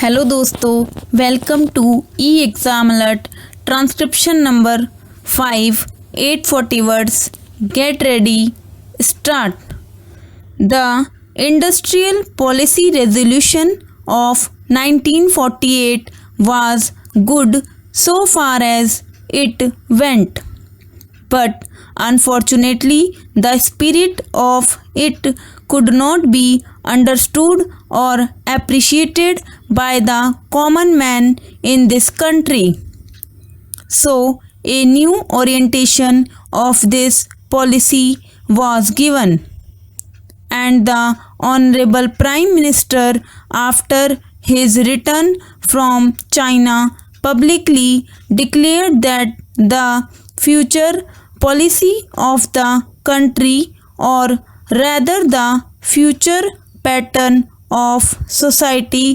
Hello दोस्तों, welcome to E exam alert transcription number 5 840 words. Get ready, start. The industrial policy resolution of 1948 was good so far as it went, but unfortunately the spirit of it could not be understood or appreciated by the common man in this country. So, a new orientation of this policy was given, and the Honorable Prime Minister, after his return from China, publicly declared that the future policy of the country, or rather the future pattern of society,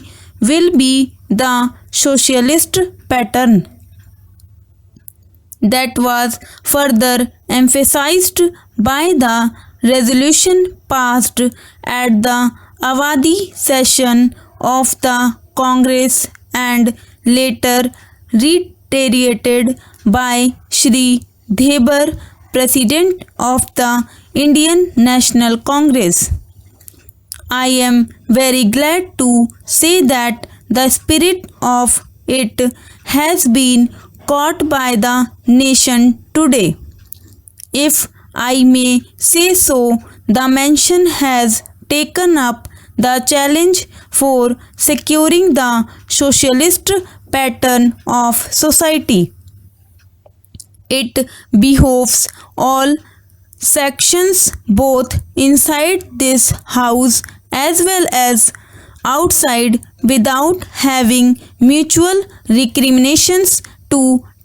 will be the socialist pattern. That was further emphasized by the resolution passed at the Avadi session of the Congress and later reiterated by Shri Debar, President of the Indian National Congress. I am very glad to say that the spirit of it has been caught by the nation today. If I may say so, the mention has taken up the challenge for securing the socialist pattern of society. It behoves all sections, both inside this house as well as outside, without having mutual recriminations, to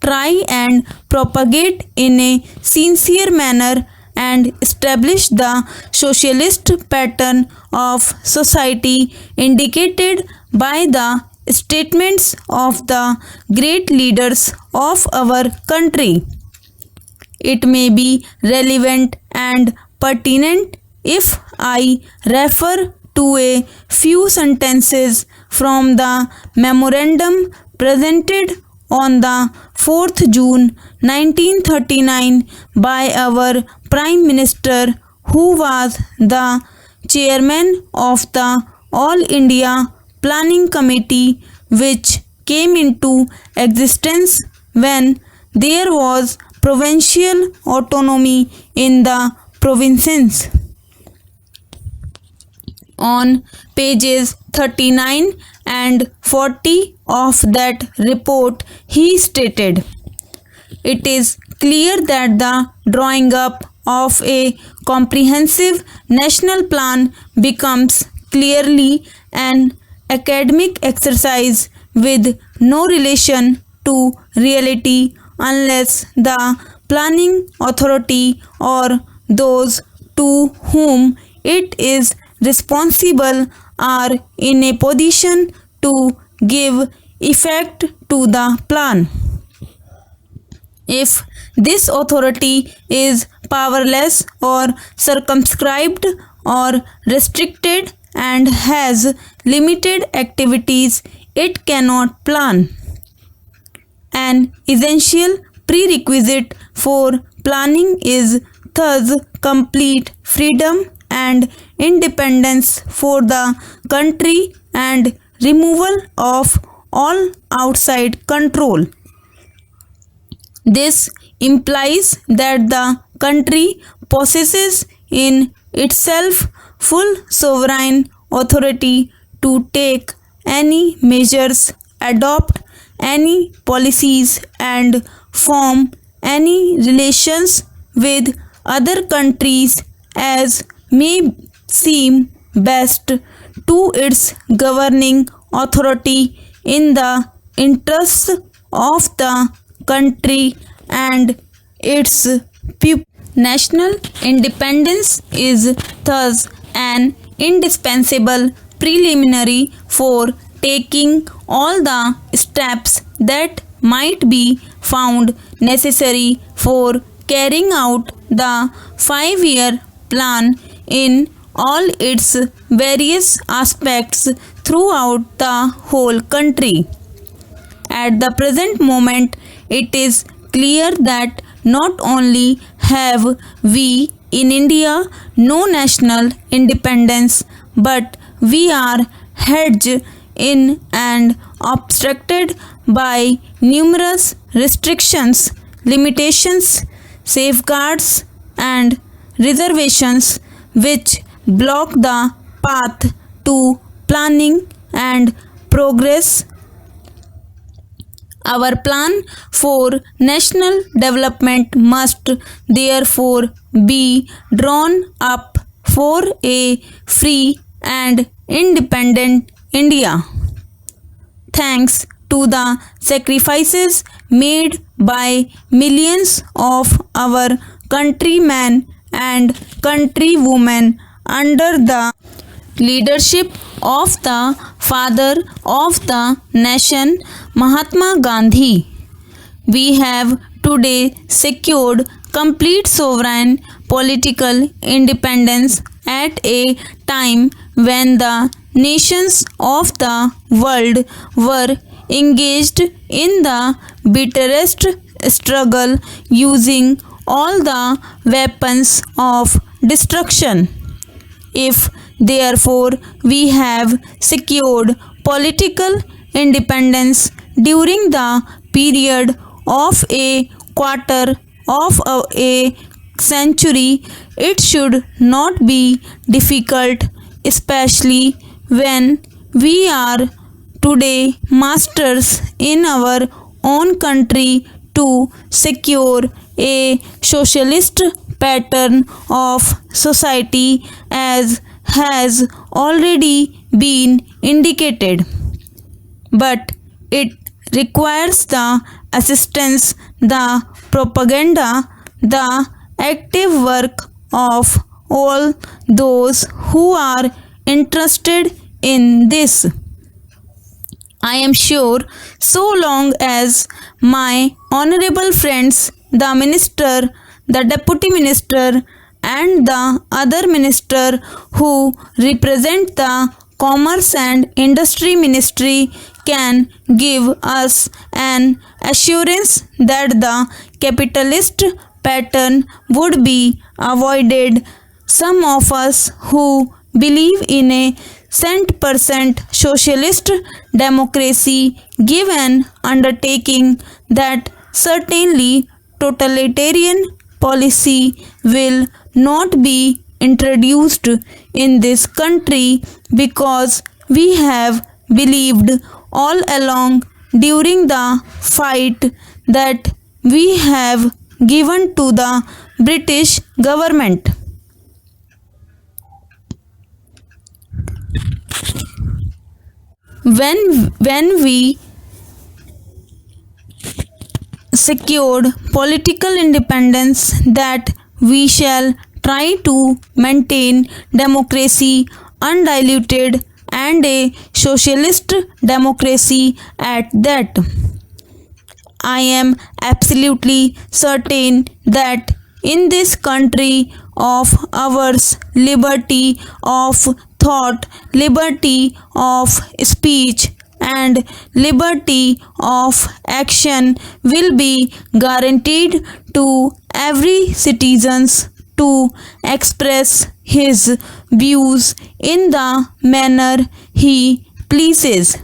try and propagate in a sincere manner and establish the socialist pattern of society indicated by the statements of the great leaders of our country. It may be relevant and pertinent if I refer to a few sentences from the memorandum presented on the 4th June 1939 by our Prime Minister, who was the chairman of the All India Planning Committee, which came into existence when there was provincial autonomy in the provinces. On pages 39 and 40 of that report, he stated, "It is clear that the drawing up of a comprehensive national plan becomes clearly an academic exercise with no relation to reality unless the planning authority or those to whom it is responsible are in a position to give effect to the plan. If this authority is powerless or circumscribed or restricted and has limited activities, it cannot plan. An essential prerequisite for planning is thus complete freedom and independence for the country and removal of all outside control. This implies that the country possesses in itself full sovereign authority to take any measures, adopt any policies, and form any relations with other countries as may seem best to its governing authority in the interests of the country and its people. National independence is thus an indispensable preliminary for taking all the steps that might be found necessary for carrying out the 5-year plan in all its various aspects throughout the whole country. At the present moment, it is clear that not only have we in India no national independence, but we are hedged in and obstructed by numerous restrictions, limitations, safeguards, and reservations which block the path to planning and progress. Our plan for national development must therefore be drawn up for a free and independent India. Thanks to the sacrifices made by millions of our countrymen and countrywomen under the leadership of the father of the nation, Mahatma Gandhi, we have today secured complete sovereign political independence at a time when the nations of the world were engaged in the bitterest struggle using all the weapons of destruction. If therefore we have secured political independence during the period of a quarter of a century, it should not be difficult, especially when we are today masters in our own country, to secure a socialist pattern of society as has already been indicated. But it requires the assistance, the propaganda, the active work of all those who are interested in this. I am sure so long as my honorable friends, the minister, the deputy minister, and the other minister who represent the commerce and industry ministry can give us an assurance that the capitalist pattern would be avoided, some of us who believe in a 100% socialist democracy give an undertaking that certainly totalitarian policy will not be introduced in this country, because we have believed all along during the fight that we have given to the British government. When we secured political independence, that we shall try to maintain democracy undiluted and a socialist democracy at that. I am absolutely certain that in this country of ours, liberty of thought, liberty of speech, and liberty of action will be guaranteed to every citizen to express his views in the manner he pleases.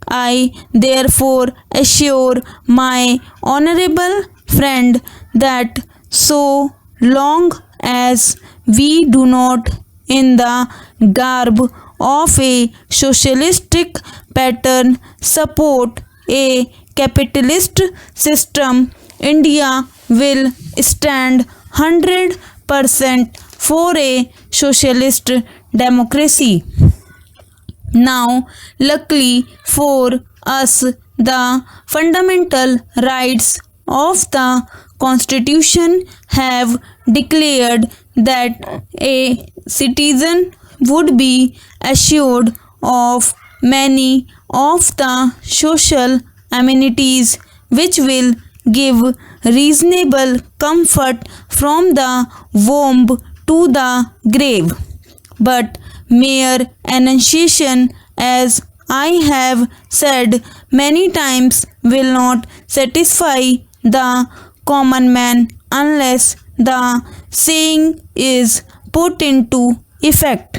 I therefore assure my honorable friend that so long as we do not, in the garb of a socialistic pattern, support a capitalist system, India will stand 100% for a socialist democracy. Now, luckily for us, the fundamental rights of the Constitution have declared that a citizen would be assured of many of the social amenities which will give reasonable comfort from the womb to the grave. but mere enunciation, as I have said many times, will not satisfy the common man unless the saying is put into effect.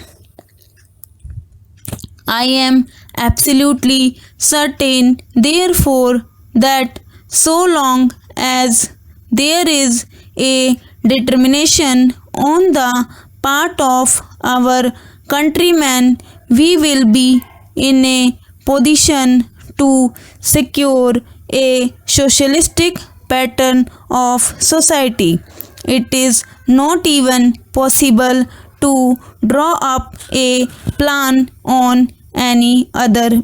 I am absolutely certain, therefore, that so long as there is a determination on the part of our countrymen, we will be in a position to secure a socialistic pattern of society. It is not even possible to draw up a plan on any other